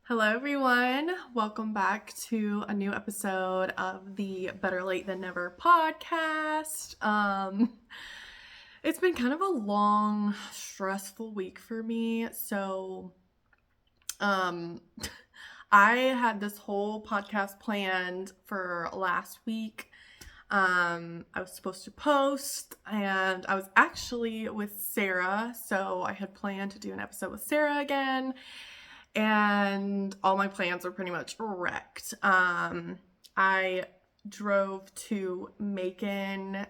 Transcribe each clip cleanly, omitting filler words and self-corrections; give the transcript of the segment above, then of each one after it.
Hello, everyone. Welcome back to a new episode of the Better Late Than Never podcast. It's been kind of a long, stressful week for me. Um, I had this whole podcast planned for last week. I was supposed to post, and I was actually with Sarah, so I had planned to do an episode with Sarah again. And all my plans are pretty much wrecked. I drove to Macon,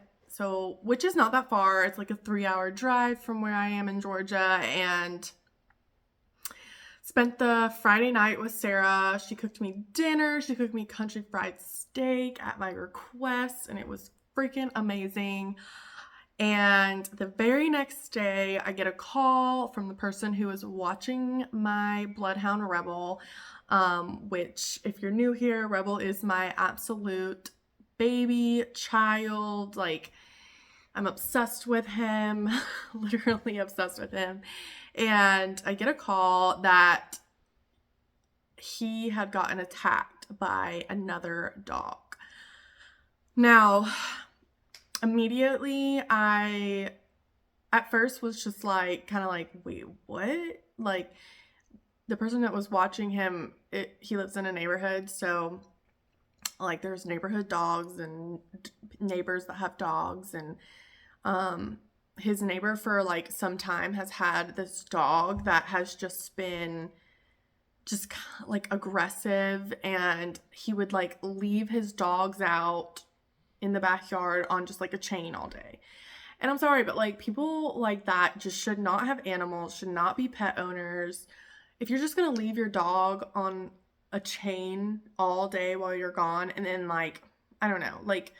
which is not that far. It's like a 3-hour drive from where I am in Georgia, and spent the Friday night with Sarah. She cooked me dinner. She cooked me country fried steak at my request, and it was freaking amazing. And the very next day, I get a call from the person who was watching my Bloodhound Rebel, which, if you're new here, Rebel is my absolute baby child. Like, I'm obsessed with him, literally obsessed with him. And I get a call that he had gotten attacked by another dog. Now, immediately I at first was just like kind of like, wait, what? Like, the person that was watching him, he lives in a neighborhood, so like there's neighborhood dogs and neighbors that have dogs, and his neighbor for like some time has had this dog that has just been just like aggressive, and he would like leave his dogs out in the backyard on just like a chain all day. And I'm sorry, but like people like that just should not have animals, should not be pet owners. If you're just gonna leave your dog on a chain all day while you're gone, and then like, I don't know, like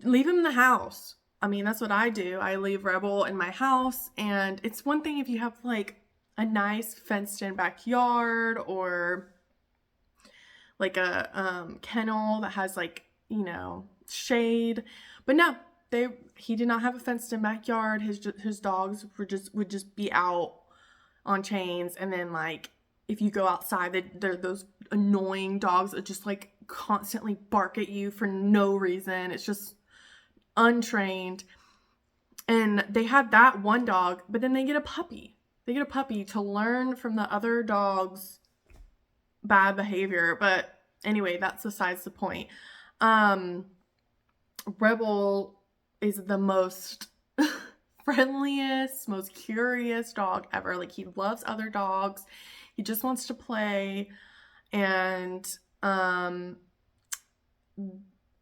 leave him in the house. I mean, that's what I do. I leave Rebel in my house, and it's one thing if you have like a nice fenced in backyard or like a kennel that has like, shade, but no, he did not have a fenced in backyard. His dogs would just be out on chains, and then like if you go outside, they're those annoying dogs that just like constantly bark at you for no reason. It's just untrained. And they had that one dog, but then they get a puppy. They get a puppy to learn from the other dog's bad behavior. But anyway, that's besides the point. Rebel is the most friendliest, most curious dog ever. Like, he loves other dogs. He just wants to play. And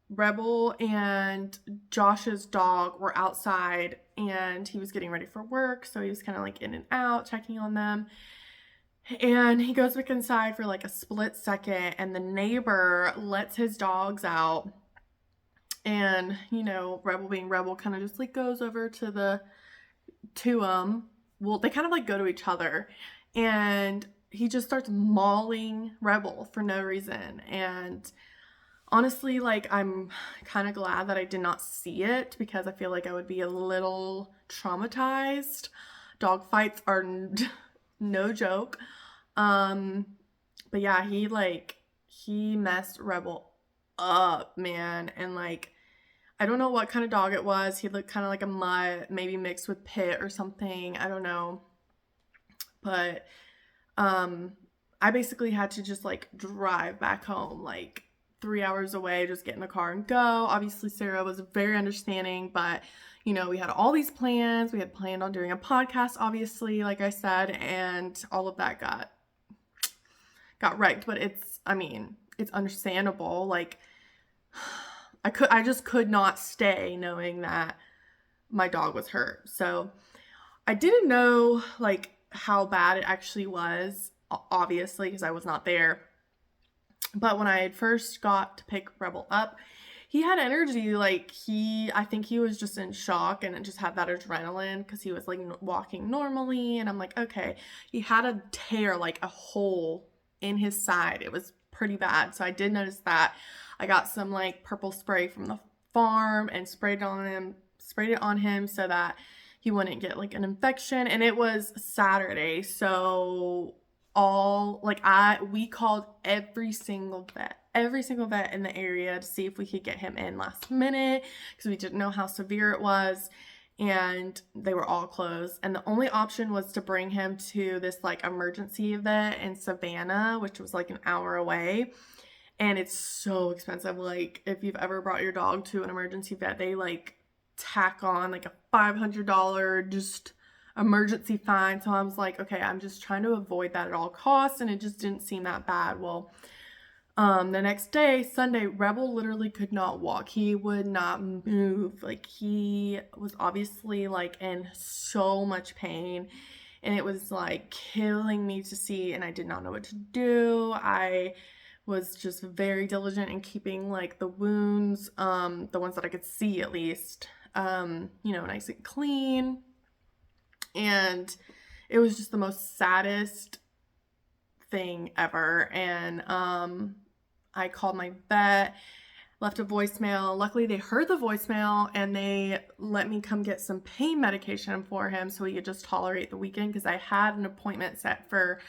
Rebel and Josh's dog were outside, and he was getting ready for work, so he was kind of like in and out, checking on them. And he goes back inside for like a split second, and the neighbor lets his dogs out. And, Rebel being Rebel kind of just like goes over to them. Well, they kind of like go to each other, and he just starts mauling Rebel for no reason. And honestly, like, I'm kind of glad that I did not see it, because I feel like I would be a little traumatized. Dog fights are no joke. But yeah, he messed Rebel up, man. And like, I don't know what kind of dog it was. He looked kind of like a mutt, maybe mixed with pit or something. I don't know. But I basically had to just like drive back home, like 3 hours away, just get in the car and go. Obviously, Sarah was very understanding, but we had all these plans. We had planned on doing a podcast, obviously, like I said, and all of that got wrecked. But it's understandable. Like, I just could not stay knowing that my dog was hurt. So I didn't know like how bad it actually was, obviously, because I was not there. But when I had first got to pick Rebel up, he had energy. Like, I think he was just in shock, and it just had that adrenaline because he was like walking normally. And I'm like, okay, he had a tear, like a hole in his side. It was pretty bad. So I did notice that. I got some like purple spray from the farm and sprayed it on him so that he wouldn't get like an infection. And it was Saturday, so all, like, we called every single vet in the area to see if we could get him in last minute, because we didn't know how severe it was, and they were all closed. And the only option was to bring him to this like emergency vet in Savannah, which was like an hour away. And it's so expensive. Like, if you've ever brought your dog to an emergency vet, they like tack on like a $500 just emergency fine. So I was like, okay, I'm just trying to avoid that at all costs, and it just didn't seem that bad. Well, the next day, Sunday, Rebel literally could not walk. He would not move. Like, he was obviously like in so much pain, and it was like killing me to see, and I did not know what to do. I was just very diligent in keeping like the wounds, the ones that I could see at least, nice and clean. And it was just the most saddest thing ever. And I called my vet, left a voicemail. Luckily, they heard the voicemail and they let me come get some pain medication for him so he could just tolerate the weekend, because I had an appointment set for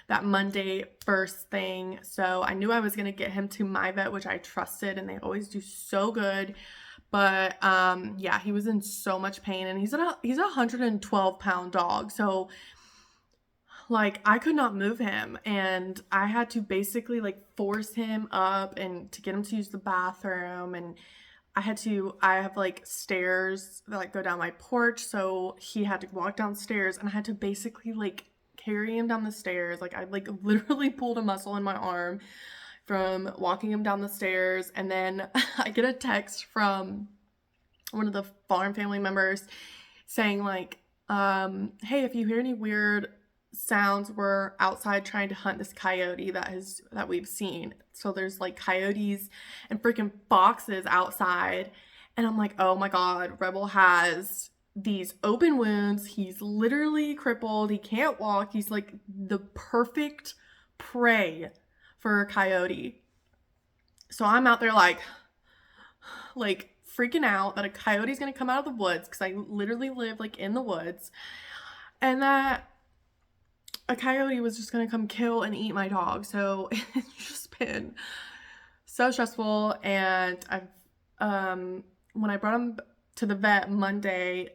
that Monday first thing. So I knew I was going to get him to my vet, which I trusted, and they always do so good. But yeah, he was in so much pain, and he's a 112-pound dog. So like, I could not move him, and I had to basically like force him up and to get him to use the bathroom. And I have like stairs that like go down my porch, so he had to walk downstairs, and I had to basically like carry him down the stairs. Like, I like literally pulled a muscle in my arm from walking him down the stairs. And then I get a text from one of the farm family members saying like, hey, if you hear any weird sounds, we're outside trying to hunt this coyote that we've seen. So there's like coyotes and freaking foxes outside. And I'm like, oh my God, Rebel has these open wounds. He's literally crippled. He can't walk. He's like the perfect prey for a coyote. So I'm out there like freaking out that a coyote's gonna come out of the woods, because I literally live like in the woods, and that a coyote was just gonna come kill and eat my dog. So it's just been so stressful. And when I brought him to the vet Monday,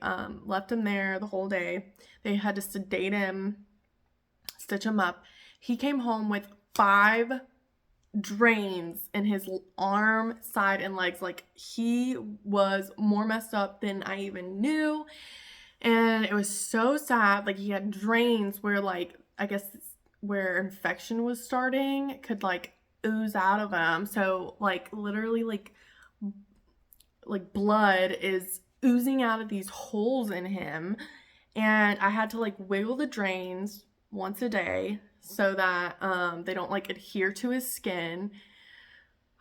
left him there the whole day. They had to sedate him, stitch him up. He came home with 5 drains in his arm, side, and legs. Like, he was more messed up than I even knew. And it was so sad. Like, he had drains where, like, I guess where infection was starting could like ooze out of him. So like literally like blood is oozing out of these holes in him. And I had to like wiggle the drains once a day so that they don't like adhere to his skin.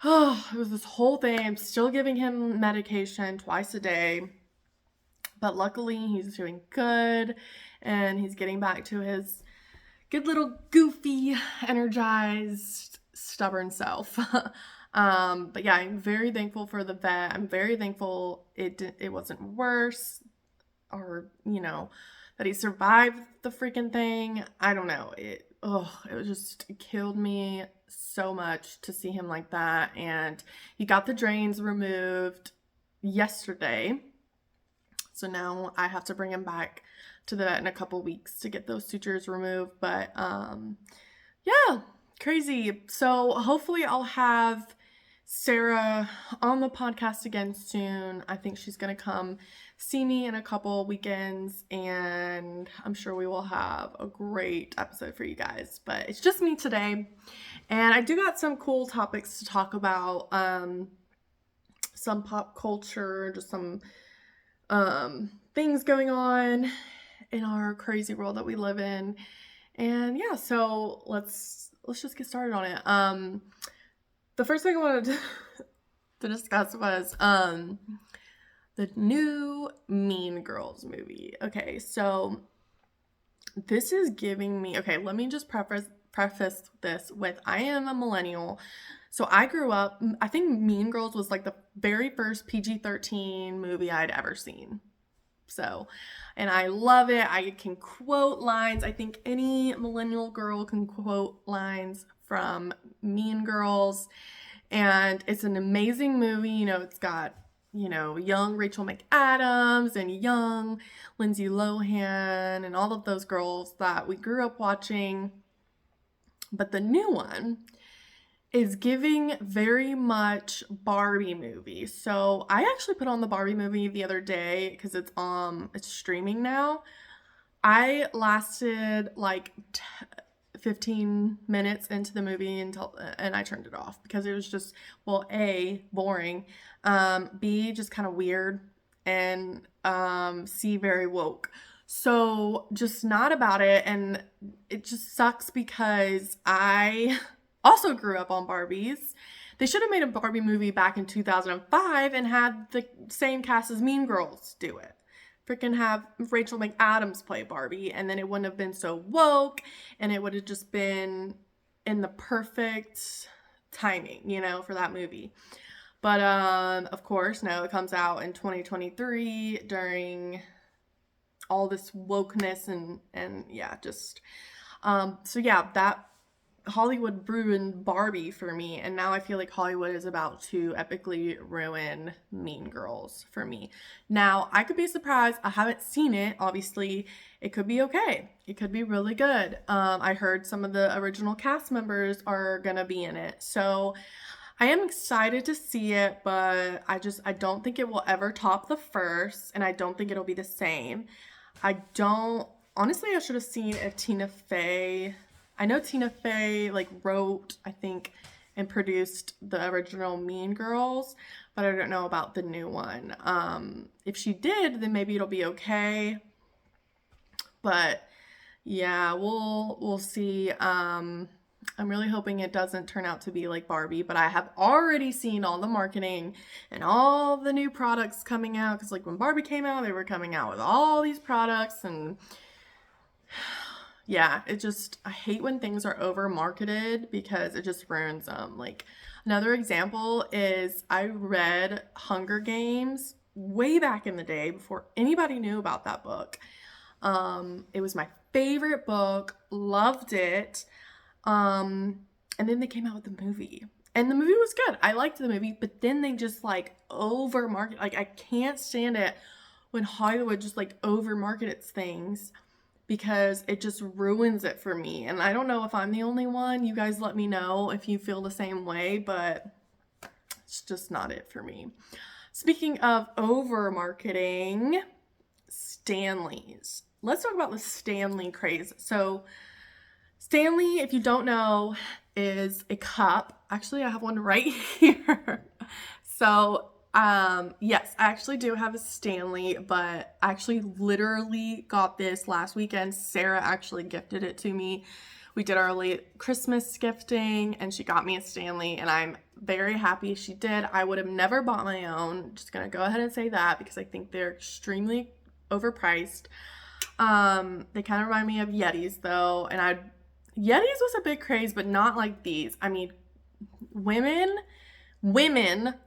Oh, it was this whole thing. I'm still giving him medication twice a day, but luckily he's doing good, and he's getting back to his good little goofy, energized, stubborn self. But yeah, I'm very thankful for the vet. I'm very thankful it wasn't worse, or that he survived the freaking thing. I don't know. It killed me so much to see him like that. And he got the drains removed yesterday. So now I have to bring him back to the vet in a couple weeks to get those sutures removed. But yeah, crazy. So hopefully I'll have Sarah on the podcast again soon. I think she's gonna come see me in a couple weekends, and I'm sure we will have a great episode for you guys. But it's just me today, and I do got some cool topics to talk about, some pop culture, just some things going on in our crazy world that we live in. And yeah, so let's just get started on it. The first thing I wanted to discuss was the new Mean Girls movie. Okay, so this is giving me, okay, let me just preface this with, I am a millennial. So I grew up, I think Mean Girls was like the very first PG-13 movie I'd ever seen. So, and I love it. I can quote lines. I think any millennial girl can quote lines from Mean Girls. And it's an amazing movie. You know, it's got, you know, young Rachel McAdams and young Lindsay Lohan and all of those girls that we grew up watching. But the new one is giving very much Barbie movie. So I actually put on the Barbie movie the other day because it's streaming now. I lasted like 15 minutes into the movie and I turned it off because it was just, well, A, boring, B, just kind of weird, and C, very woke. So just not about it, and it just sucks because I also grew up on Barbies. They should have made a Barbie movie back in 2005 and had the same cast as Mean Girls do it. Freaking have Rachel McAdams play Barbie, and then it wouldn't have been so woke, and it would have just been in the perfect timing, you know, for that movie. But of course, no, it comes out in 2023 during all this wokeness and yeah, just so yeah, that Hollywood ruined Barbie for me, and now I feel like Hollywood is about to epically ruin Mean Girls for me. Now, I could be surprised. I haven't seen it. Obviously, it could be okay. It could be really good. I heard some of the original cast members are gonna be in it, so I am excited to see it, but I don't think it will ever top the first, and I don't think it'll be the same. Honestly, I should have seen if Tina Fey. I know Tina Fey like wrote, I think, and produced the original Mean Girls, but I don't know about the new one. If she did, then maybe it'll be okay. But yeah, we'll see. I'm really hoping it doesn't turn out to be like Barbie, but I have already seen all the marketing and all the new products coming out, because like when Barbie came out, they were coming out with all these products, and yeah, I hate when things are over marketed because it just ruins them. Like, another example is I read Hunger Games way back in the day before anybody knew about that book. It was my favorite book, loved it. And then they came out with the movie. And the movie was good. I liked the movie, but then they just like over market. Like, I can't stand it when Hollywood just like over markets things, because it just ruins it for me. And I don't know if I'm the only one. You guys let me know if you feel the same way, but it's just not it for me. Speaking of over marketing, Stanleys. Let's talk about the Stanley craze. So Stanley, if you don't know, is a cup. Actually, I have one right here. So yes, I actually do have a Stanley, but I actually literally got this last weekend. Sarah actually gifted it to me. We did our late Christmas gifting, and she got me a Stanley, and I'm very happy she did. I would have never bought my own. Just gonna go ahead and say that because I think they're extremely overpriced. They kind of remind me of Yetis though, and Yetis was a big craze, but not like these. I mean, women,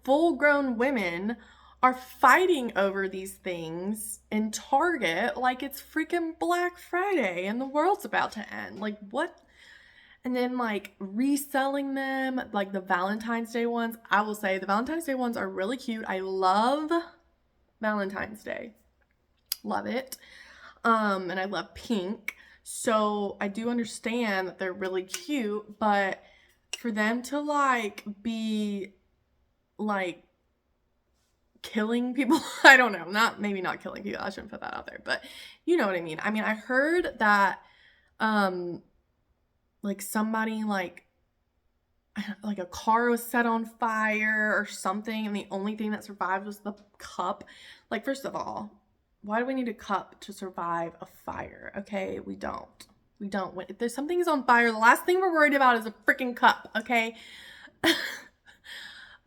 full-grown women are fighting over these things in Target like it's freaking Black Friday and the world's about to end. Like, what? And then like reselling them, like the Valentine's Day ones. I will say the Valentine's Day ones are really cute. I love Valentine's Day. Love it. And I love pink. So I do understand that they're really cute, but for them to like be like killing people, I don't know, maybe not killing people, I shouldn't put that out there, but you know what I mean. I mean, I heard that like somebody like a car was set on fire or something, and the only thing that survived was the cup. Like, first of all, why do we need a cup to survive a fire? Okay, we don't. If there's something is on fire, the last thing we're worried about is a freaking cup, okay?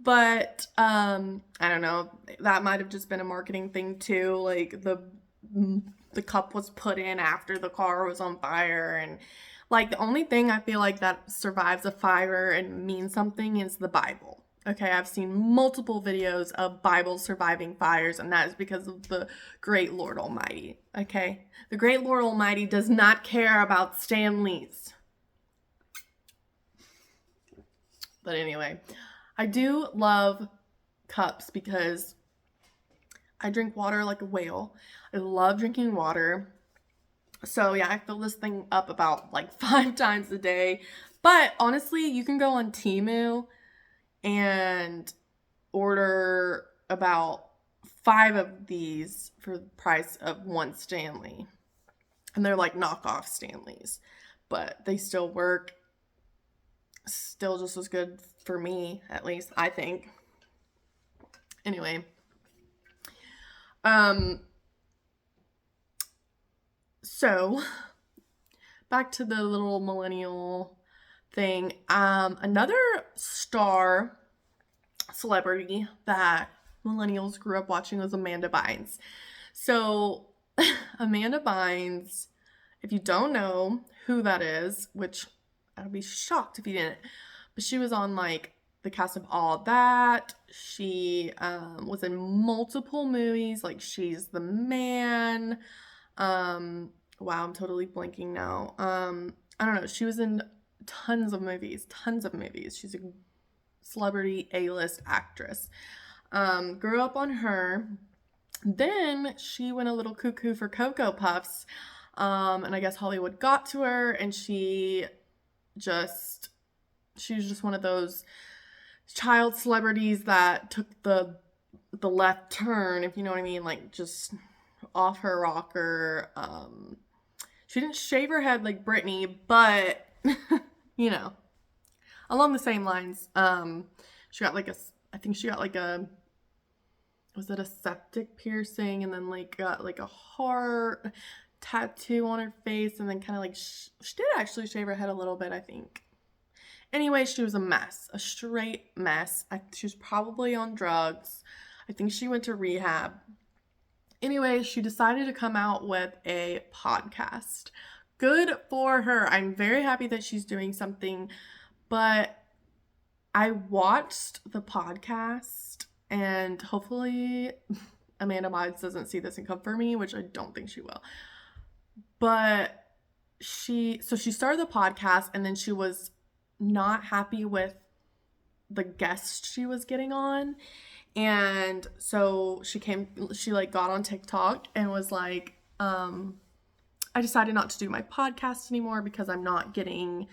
But I don't know. That might have just been a marketing thing too. Like the cup was put in after the car was on fire, and like the only thing I feel like that survives a fire and means something is the Bible. Okay, I've seen multiple videos of Bibles surviving fires, and that is because of the great Lord Almighty. Okay? The great Lord Almighty does not care about Stanleys. But anyway, I do love cups because I drink water like a whale. I love drinking water. So yeah, I fill this thing up about like 5 times a day. But honestly, you can go on Temu and order about 5 of these for the price of one Stanley. And they're like knockoff Stanleys, but they still work. Still just as good for me, at least I think. Anyway, so back to the little millennial thing. Another star celebrity that millennials grew up watching was Amanda Bynes. So Amanda Bynes, if you don't know who that is, which I'd be shocked if you didn't, but she was on like the cast of All That. She was in multiple movies, like She's the Man. Wow, I'm totally blanking now. I don't know. She was in tons of movies. She's a celebrity A-list actress. Grew up on her. Then she went a little cuckoo for Cocoa Puffs. And I guess Hollywood got to her, and she was just one of those child celebrities that took the left turn, if you know what I mean, like just off her rocker. She didn't shave her head like Britney, but you know, along the same lines. She got like I think she got like was it a septic piercing, and then like got like a heart tattoo on her face, and then kind of like she did actually shave her head a little bit, I think. Anyway, she was a mess, a straight mess. She was probably on drugs. I think she went to rehab. Anyway, she decided to come out with a podcast. Good for her. I'm very happy that she's doing something, but I watched the podcast, and hopefully Amanda Bynes doesn't see this and come for me, which I don't think she will. But she started the podcast, and then she was not happy with the guest she was getting on. And so she like got on TikTok and was like, I decided not to do my podcast anymore because I'm not getting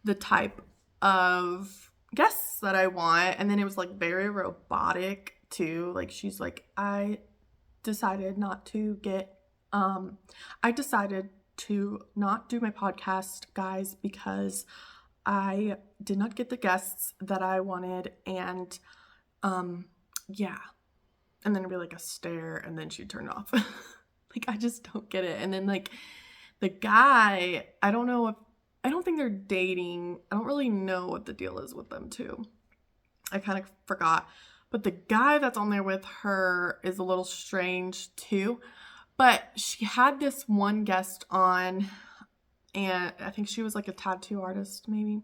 the type of guests that I want. And then it was like very robotic too. Like she's like, I decided to not do my podcast, guys, because I did not get the guests that I wanted. And yeah. And then it'd be like a stare, and then she'd turn off. Like, I just don't get it. And then like the guy, I don't think they're dating. I don't really know what the deal is with them too. I kind of forgot. But the guy that's on there with her is a little strange too. But she had this one guest on, and I think she was like a tattoo artist maybe.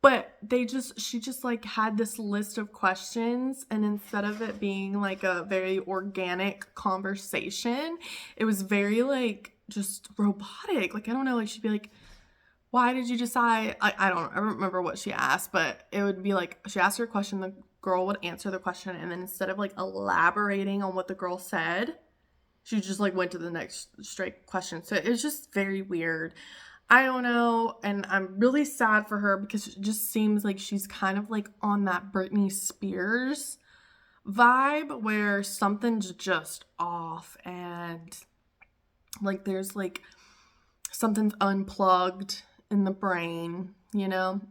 But she just like had this list of questions, and instead of it being like a very organic conversation, it was very like just robotic. Like, I don't know, like she'd be like, why did you decide? I don't remember what she asked, but it would be like she asked her a question, the girl would answer the question, and then instead of like elaborating on what the girl said, she just like went to the next straight question. So it was just very weird. I don't know, and I'm really sad for her because it just seems like she's kind of like on that Britney Spears vibe where something's just off, and like there's like something's unplugged in the brain, you know?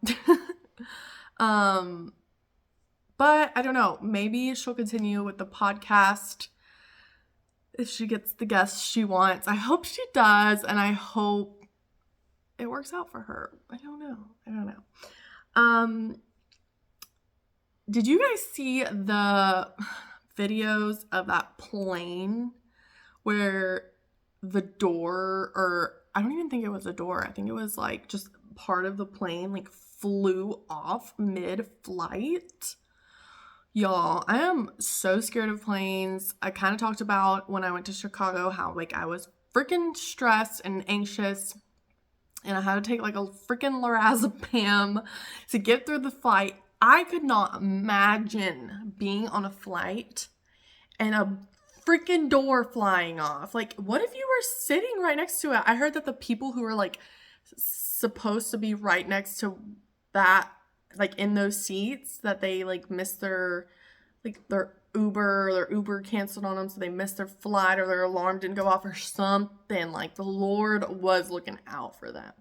But I don't know, maybe she'll continue with the podcast if she gets the guests she wants. I hope she does, and I hope it works out for her. I don't know. Did you guys see the videos of that plane where the door, or I don't even think it was a door, I think it was like just part of the plane like flew off mid-flight? Y'all, I am so scared of planes. I kind of talked about when I went to Chicago how like I was freaking stressed and anxious and I had to take like a freaking lorazepam to get through the flight. I could not imagine being on a flight and a freaking door flying off. Like, what if you were sitting right next to it? I heard that the people who were like supposed to be right next to that, like in those seats, that they like missed their Uber canceled on them, so they missed their flight or their alarm didn't go off or something. Like, the Lord was looking out for them.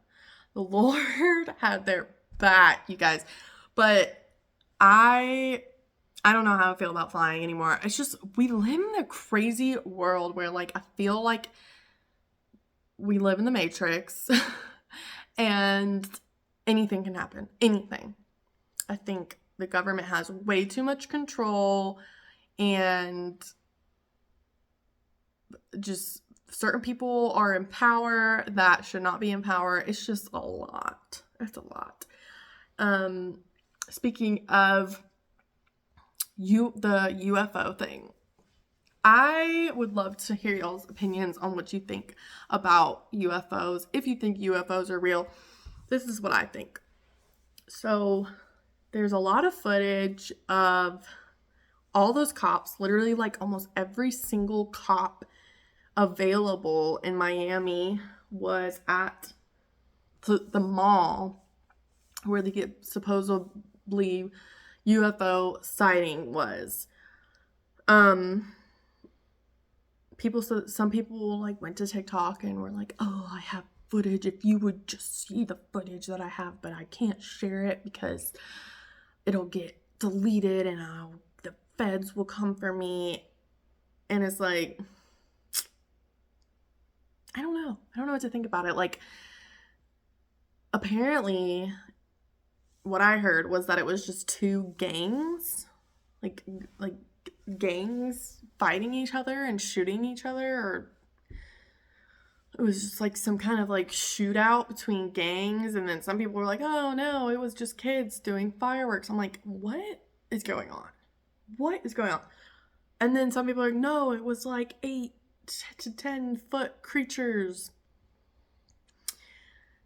The Lord had their back, you guys. But I don't know how I feel about flying anymore. It's just, we live in a crazy world where like I feel like we live in the Matrix and anything can happen. Anything. I think the government has way too much control and just certain people are in power that should not be in power. It's just a lot. It's a lot. Speaking of the UFO thing, I would love to hear y'all's opinions on what you think about UFOs. If you think UFOs are real, this is what I think. So there's a lot of footage of all those cops, literally like almost every single cop available in Miami was at the mall where the supposedly UFO sighting was. Some people like went to TikTok and were like, oh, I have footage. If you would just see the footage that I have, but I can't share it because it'll get deleted and the feds will come for me. And it's like, I don't know what to think about it. Like, apparently what I heard was that it was just two gangs, like gangs fighting each other and shooting each other, or it was just like some kind of like shootout between gangs. And then some people were like, oh no, it was just kids doing fireworks. I'm like, what is going on? And then some people are like, no, it was like 8 to 10 foot creatures.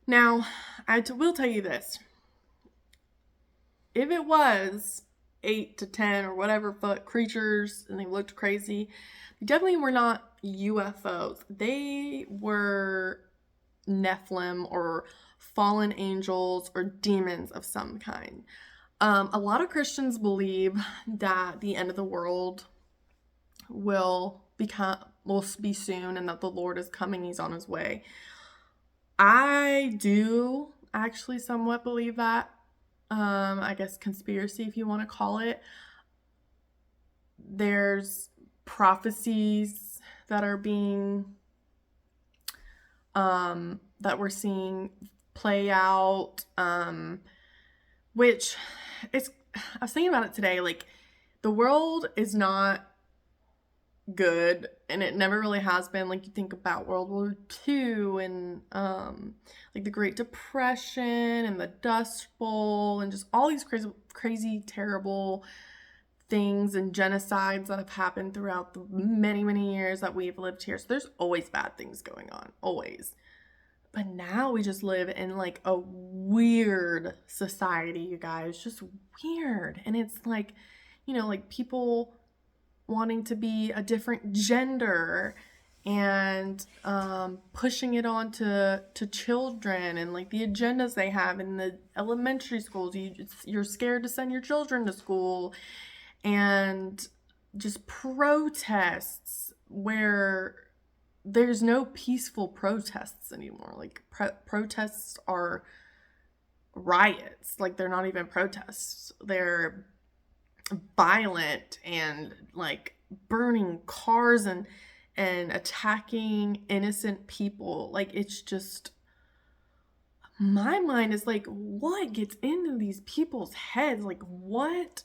Now, will tell you this. If it was 8 to 10 or whatever foot creatures and they looked crazy, they definitely were not UFOs. They were Nephilim or fallen angels or demons of some kind. A lot of Christians believe that the end of the world will be soon and that the Lord is coming. He's on his way. I do actually somewhat believe that. I guess conspiracy, if you want to call it. There's prophecies that are being that we're seeing play out, which I was thinking about it today. Like, the world is not good and it never really has been. Like, you think about World War II and like the Great Depression and the Dust Bowl and just all these crazy terrible things and genocides that have happened throughout the many years that we've lived here. So there's always bad things going on, always. But now we just live in like a weird society, you guys, just weird. And it's like, like people wanting to be a different gender and pushing it on to children and like the agendas they have in the elementary schools. You're scared to send your children to school, and just protests where there's no peaceful protests anymore. Like protests are riots. Like, they're not even protests. They're violent and like burning cars and attacking innocent people. Like, it's just, my mind is like, what gets into these people's heads? Like, what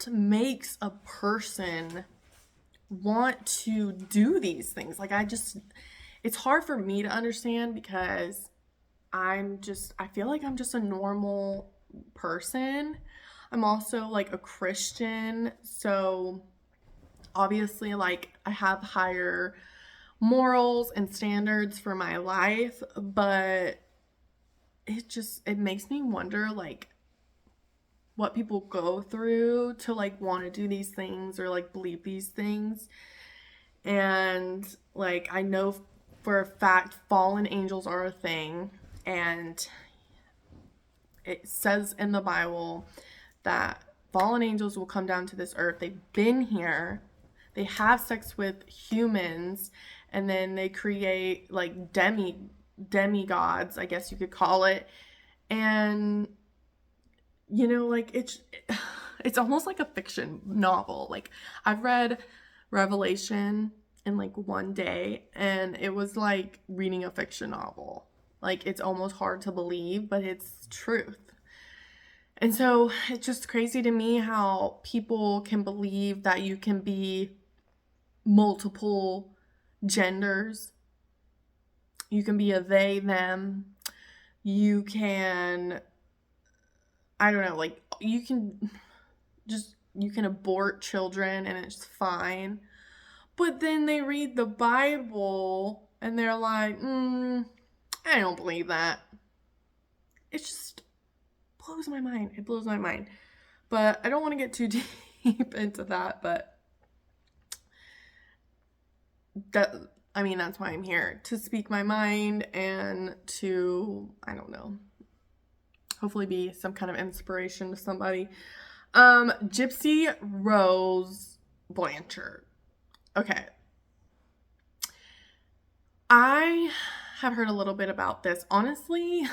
makes a person want to do these things? Like, it's hard for me to understand because I feel like I'm just a normal person. I'm also like a Christian, so obviously like I have higher morals and standards for my life, but it makes me wonder like what people go through to like want to do these things or like believe these things. And like I know for a fact fallen angels are a thing, and it says in the Bible that fallen angels will come down to this earth. They've been here, they have sex with humans, and then they create like demigods, I guess you could call it. And like it's almost like a fiction novel. Like I've read Revelation in like one day, and it was like reading a fiction novel. Like it's almost hard to believe, but it's truth. And so it's just crazy to me how people can believe that you can be multiple genders. You can be a they, them. You can, I don't know, like you can abort children and it's fine. But then they read the Bible and they're like, I don't believe that. It just blows my mind. It blows my mind. But I don't want to get too deep into that, but that's why I'm here, to speak my mind and to, I don't know, hopefully be some kind of inspiration to somebody. Gypsy Rose Blanchard. Okay. I have heard a little bit about this. Honestly,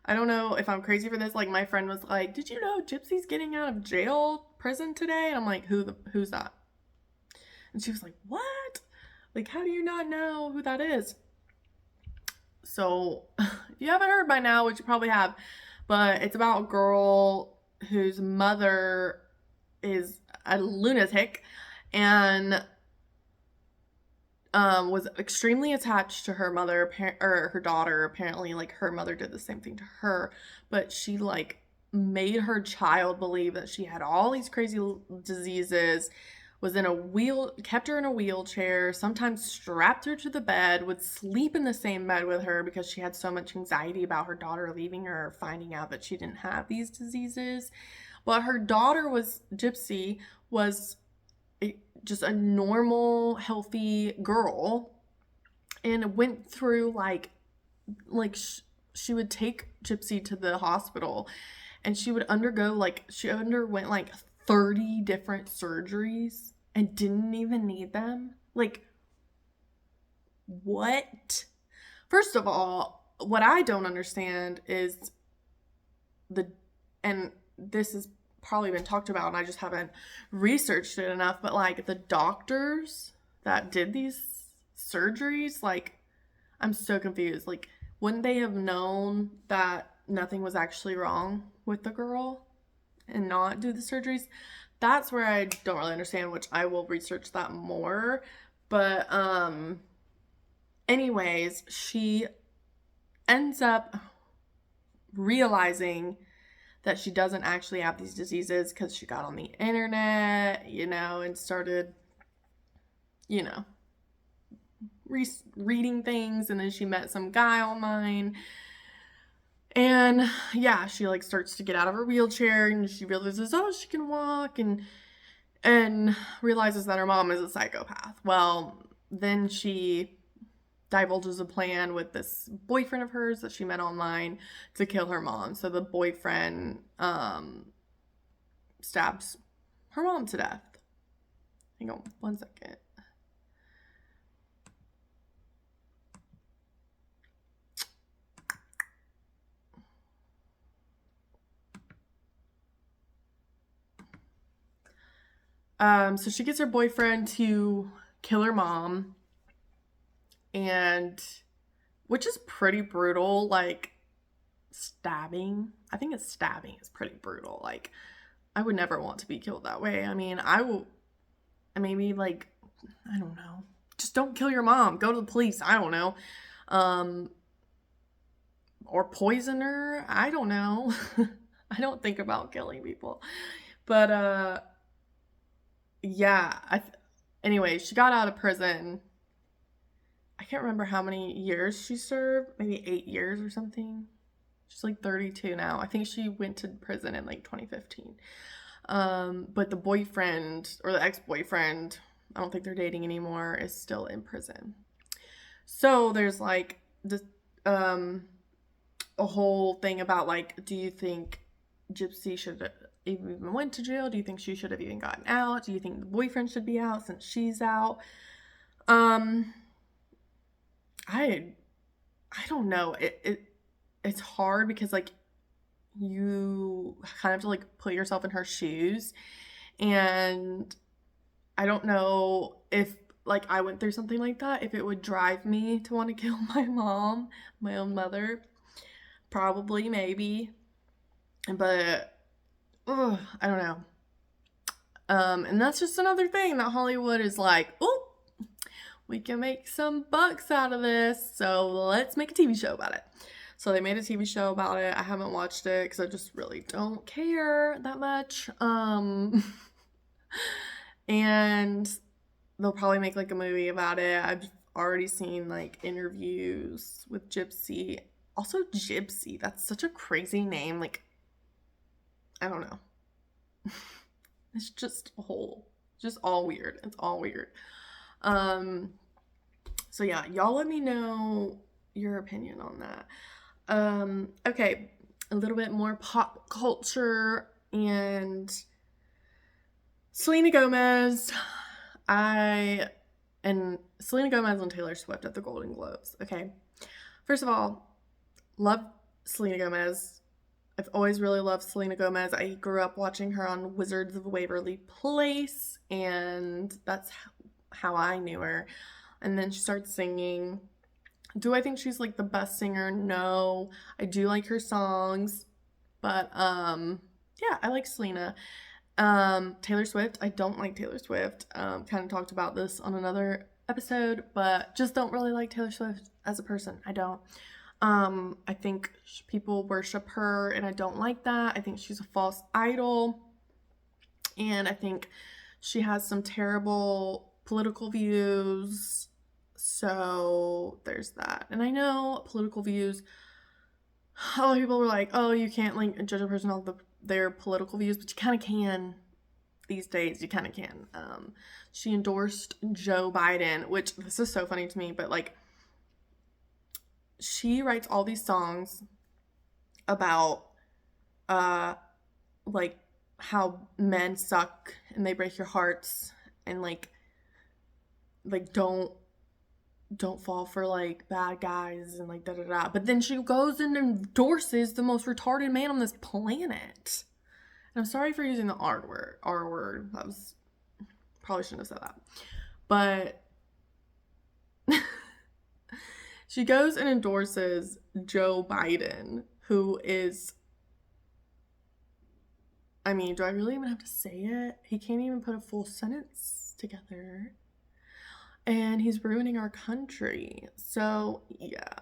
I don't know if I'm crazy for this. Like my friend was like, did you know Gypsy's getting out of prison today? And I'm like, who's that? And she was like, what? Like, how do you not know who that is? So if you haven't heard by now, which you probably have, but it's about a girl whose mother is a lunatic and was extremely attached to her mother, or her daughter. Apparently, like her mother did the same thing to her, but she like made her child believe that she had all these crazy diseases, kept her in a wheelchair, sometimes strapped her to the bed, would sleep in the same bed with her because she had so much anxiety about her daughter leaving her or finding out that she didn't have these diseases. But her daughter Gypsy was just a normal, healthy girl, and went through she would take Gypsy to the hospital, and she underwent like 30 different surgeries and didn't even need them. Like, what? First of all, what I don't understand is and this has probably been talked about and I just haven't researched it enough, but like the doctors that did these surgeries, like I'm so confused. Like, wouldn't they have known that nothing was actually wrong with the girl and not do the surgeries? That's where I don't really understand, which I will research that more. But anyways, she ends up realizing that she doesn't actually have these diseases because she got on the internet, and started, reading things, and then she met some guy online, and yeah, she like starts to get out of her wheelchair, and she realizes, oh, she can walk, and realizes that her mom is a psychopath. Well, then she divulges a plan with this boyfriend of hers that she met online to kill her mom. So the boyfriend stabs her mom to death. Hang on one second. So she gets her boyfriend to kill her mom, and which is pretty brutal. Like, stabbing, I think it's stabbing is pretty brutal. Like, I would never want to be killed that way. I mean, I will maybe, like, I don't know, just don't kill your mom, go to the police, I don't know, or poison her, I don't know. I don't think about killing people. But yeah, anyway, she got out of prison. I can't remember how many years she served, maybe 8 years or something. She's like 32 now. I think she went to prison in like 2015. But the boyfriend or the ex-boyfriend, I don't think they're dating anymore, is still in prison. So there's like this a whole thing about like, do you think Gypsy should have even went to jail? Do you think she should have even gotten out? Do you think the boyfriend should be out since she's out? I don't know. It's hard because like you kind of have to like put yourself in her shoes, and I don't know if like I went through something like that, if it would drive me to want to kill my mom, my own mother. Probably, maybe, but I don't know. And that's just another thing that Hollywood is like, oh, we can make some bucks out of this, so let's make a TV show about it. So they made a TV show about it. I haven't watched it because I just really don't care that much. And they'll probably make like a movie about it. I've already seen like interviews with Gypsy. Also, Gypsy, that's such a crazy name. Like, I don't know. It's just all weird. It's all weird. So yeah, y'all let me know your opinion on that. Okay, a little bit more pop culture and Selena Gomez. Selena Gomez and Taylor Swift at the Golden Globes. Okay, first of all, love Selena Gomez. I've always really loved Selena Gomez. I grew up watching her on Wizards of Waverly Place, and that's how I knew her. And then she started singing. Do I think she's like the best singer? No. I do like her songs, but yeah, I like Selena. Taylor Swift, I don't like Taylor Swift. Kind of talked about this on another episode, but just don't really like Taylor Swift as a person. I don't. I think people worship her, and I don't like that. I think she's a false idol, and I think she has some terrible political views. So there's that. And I know political views, a lot of people were like, oh, you can't like judge a person off their political views, but you kind of can these days. You kind of can. She endorsed Joe Biden, which this is so funny to me, but like she writes all these songs about like how men suck and they break your hearts, and like don't fall for like bad guys and like da da da. But then she goes and endorses the most retarded man on this planet. And I'm sorry for using the R word. That was probably shouldn't have said that. But she goes and endorses Joe Biden, who is, I mean, do I really even have to say it? He can't even put a full sentence together. And he's ruining our country. So, yeah.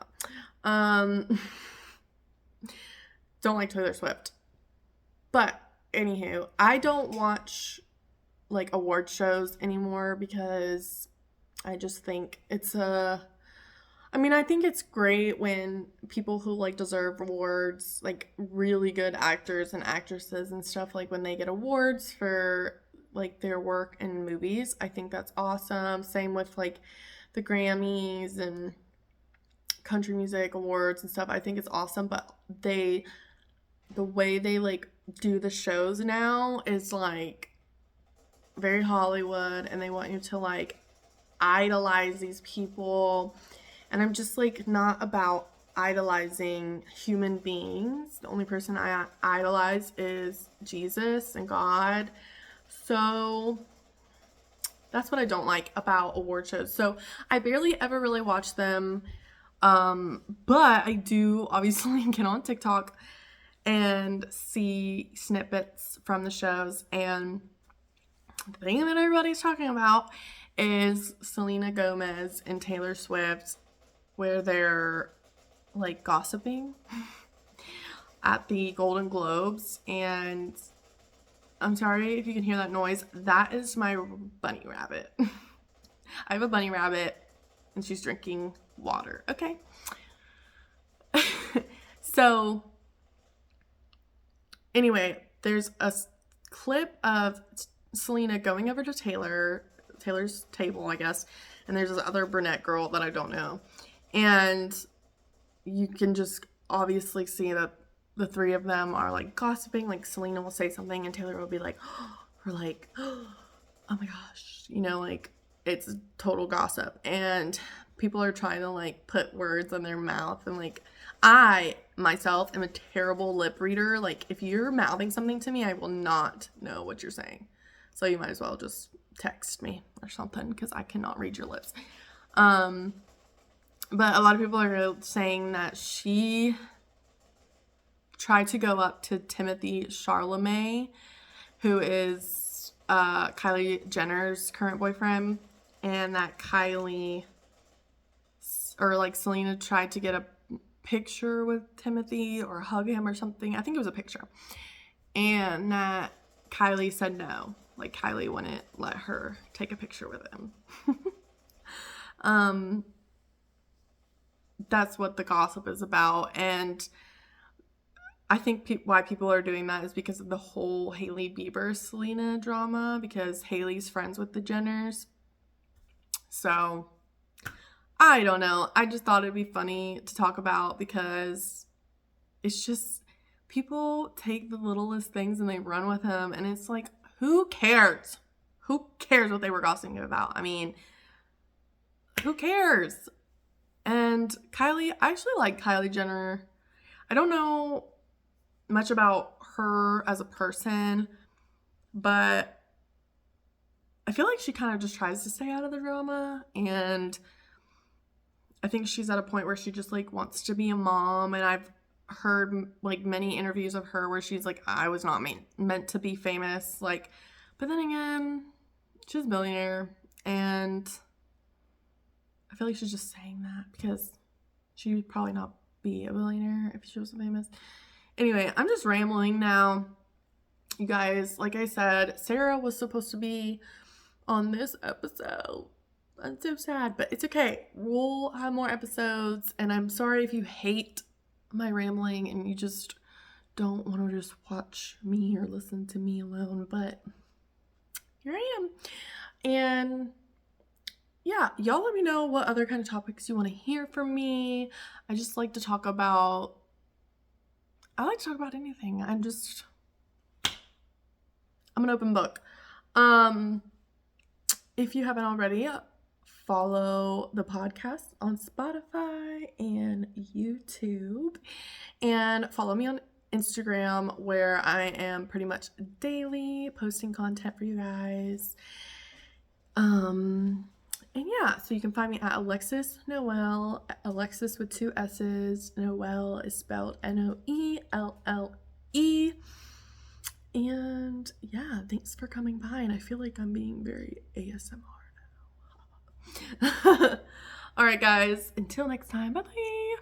Don't like Taylor Swift. But, anywho, I don't watch, like, award shows anymore because I just think I think it's great when people who, like, deserve awards, like, really good actors and actresses and stuff, like, when they get awards for like their work in movies. I think that's awesome. Same with like the Grammys and country music awards and stuff. I think it's awesome, but the way they like do the shows now is like very Hollywood, and they want you to like idolize these people, and I'm just like not about idolizing human beings. The only person I idolize is Jesus and God. So that's what I don't like about award shows. So I barely ever really watch them. But I do obviously get on TikTok and see snippets from the shows. And the thing that everybody's talking about is Selena Gomez and Taylor Swift, where they're like gossiping. at the Golden Globes, and I'm sorry if you can hear that noise. That is my bunny rabbit. I have a bunny rabbit, and she's drinking water. Okay. So, anyway, there's a clip of Selena going over to Taylor's table, I guess, and there's this other brunette girl that I don't know. And you can just obviously see that the three of them are like gossiping. Like Selena will say something and Taylor will be like, or like, oh my gosh, you know, like it's total gossip. And people are trying to like put words in their mouth, and like I myself am a terrible lip reader. Like if you're mouthing something to me, I will not know what you're saying. So you might as well just text me or something, because I cannot read your lips. But a lot of people are saying that she tried to go up to Timothy Chalamet, who is Kylie Jenner's current boyfriend, and that Kylie, or like Selena, tried to get a picture with Timothy or hug him or something. I think it was a picture. And that Kylie said no. Like Kylie wouldn't let her take a picture with him. That's what the gossip is about. And I think why people are doing that is because of the whole Hailey Bieber Selena drama, because Hailey's friends with the Jenners. So I don't know. I just thought it'd be funny to talk about, because it's just people take the littlest things and they run with them, and it's like, who cares? Who cares what they were gossiping about? I mean, who cares? And Kylie, I actually like Kylie Jenner. I don't know much about her as a person, but I feel like she kind of just tries to stay out of the drama, and I think she's at a point where she just like wants to be a mom. And I've heard like many interviews of her where she's like, I was not meant to be famous, like, but then again, she's a billionaire, and I feel like she's just saying that because she would probably not be a billionaire if she wasn't famous. Anyway, I'm just rambling now. You guys, like I said, Sarah was supposed to be on this episode. I'm so sad, but it's okay. We'll have more episodes, and I'm sorry if you hate my rambling and you just don't want to just watch me or listen to me alone, but here I am. And yeah, y'all let me know what other kind of topics you want to hear from me. I just like to talk about, anything. I'm an open book. If you haven't already, follow the podcast on Spotify and YouTube, and follow me on Instagram, where I am pretty much daily posting content for you guys. And yeah, so you can find me at Alexis Noelle. Alexis with 2 S's. Noelle is spelled Noelle. And yeah, thanks for coming by. And I feel like I'm being very ASMR now. All right, guys. Until next time. Bye-bye.